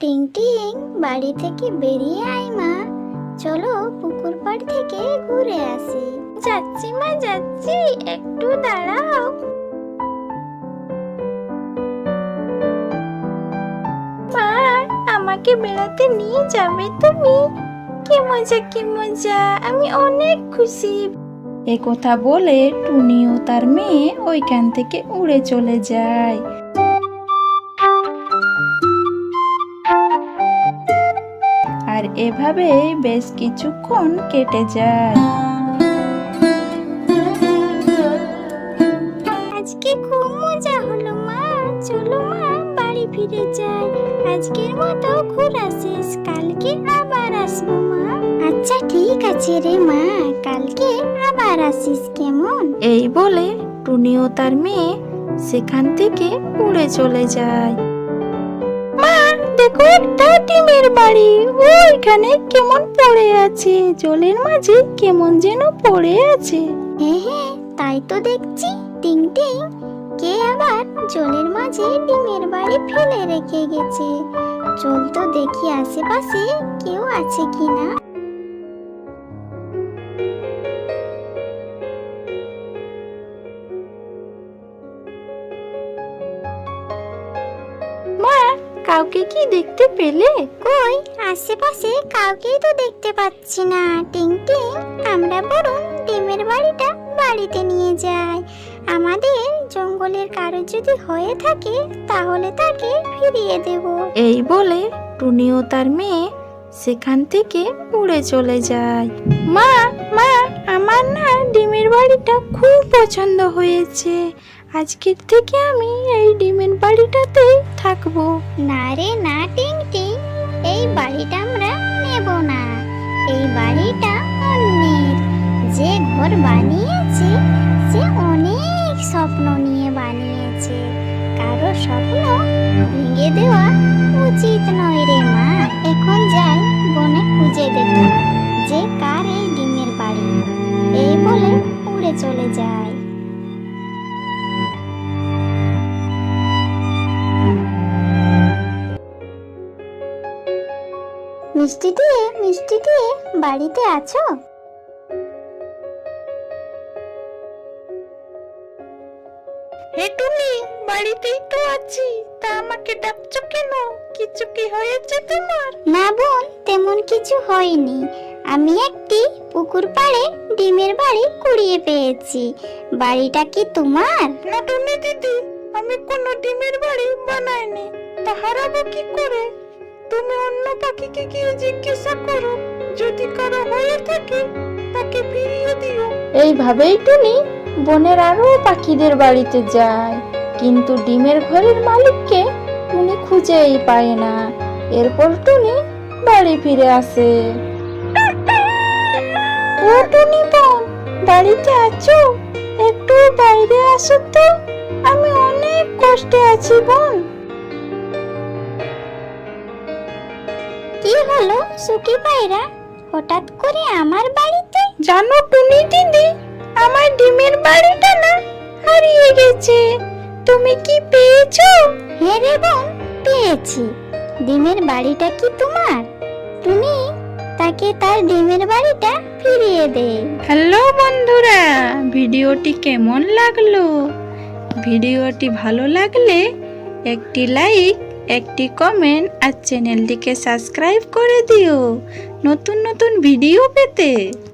টিং টিং, বাড়ি থেকে বেরিয়ে আয় মা, চলো পুকুর পাড় থেকে ঘুরে আসি। যাচ্ছি মা যাচ্ছি, একটু দাঁড়াও। মা, আমাকে বেড়াতে নিয়ে যাবে তুমি? কি মজা কি মজা, আমি অনেক খুশি। এ কথা বলে টুনি ও তার মেয়ে ওইখান থেকে উড়ে চলে যায়। আর এভাবে বেশ কিছুক্ষণ কেটে যায়। আজকে খুব মজা হলো মা, চলো মা বাড়ি ফিরে যাই। আজকের মতো ঘোরা শেষ, কালকে আবার আসবো মা। আচ্ছা ঠিক আছে রে মা, কালকে আবার আসিস কেমন? এই বলে টুনি ও তার মেয়ে সেখান থেকে উড়ে চলে যায়। মা, দেখো একটা ডিমের বাড়ি, ওইখানে কেমন পড়ে আছে, জলের মাঝে কেমন যেন পড়ে আছে। হ্যাঁ, তাই তো দেখছি। টিং টিং, কে আবার জলের মাঝে ডিমের বাড়ি ফেলে রেখে গেছে? চল তো দেখি আশেপাশে কেউ আছে কিনা। মা, কাউকে কি দেখতে পেলে? কই, আশেপাশে কাউকেই তো দেখতে পাচ্ছি না। টিং টিং, আমরা বরং ডিমের বাড়িটা বাড়িতে নিয়ে যাই। আমাদের জঙ্গলের কারো যদি হয়ে থাকে তাহলে তাকে ফিরিয়ে দেব। এই বলে টুনি ও তার মেয়ে সেখান থেকে উড়ে চলে যায়। মা, মা, আমার না ডিমের বাড়িটা খুব পছন্দ হয়েছে। আজকের থেকে আমি এই ডিমের বাড়িটাতেই থাকবো। না রে না টিং টিং, এই বাড়িটা আমরা নেব না। এই বাড়িটা অন্যের। যে ঘর বানিয়েছে সে অনেক স্বপ্ন নিয়ে বানিয়েছে। কারো স্বপ্ন ভেঙে দেওয়া উচিত নয় রে মা। এখন যাই বনে খুঁজে দেখি যে কার এই ডিমের বাড়ি। এই বলে উড়ে চলে যায়। মিষ্টি দিয়ে বাড়িতে আছো? হে টুনি, বাড়িতেই তো আছি, তা আমাকে ডাকছো কেন? কিছু কি হয়েছে তোমার? না বোন, তেমন কিছু হয়নি। আমি একটি পুকুর পাড়ে ডিমের বাড়ি কুড়িয়ে পেয়েছি। বাড়িটা কি তোমার? না টুনি দিদি, আমি কোনো ডিমের বাড়ি বানাইনি। তা হারাবো কি করে? তুমি অন্য পাখিকে গিয়ে জিজ্ঞাসা করো, যদি কারো হয়ে থাকে তাকে ফিরিয়ে দিও। এইভাবেই টুনি বনের আরো পাখিদের বাড়িতে যায়, কিন্তু ডিমের ঘরের মালিককে টুনি খুঁজেই পায় না। এরপর টুনি বাড়ি ফিরে আসে। ও টুনি বোন, বাড়িতে আছো? একটু বাইরে আসো তো, আমি অনেক কষ্টে আছি বোন। কি হলো সুখী পায়রা, হঠাৎ করে আমার বাড়িতে? জানো টুনি দিদি, আমার ডিমের বাড়িটা না হারিয়ে গেছে। তুমি কি পেয়েছো? হ্যাঁ রে বোন, পেয়েছি। ডিমের বাড়িটা কি তোমার? তুমি তাকে তার ডিমের বাড়িটা ফিরিয়ে দে। হ্যালো বন্ধুরা, ভিডিওটি কেমন লাগলো? ভিডিওটি ভালো লাগলে একটি লাইক, একটি কমেন্ট আর চ্যানেলটিকে সাবস্ক্রাইব করে দিও নতুন নতুন ভিডিও পেতে।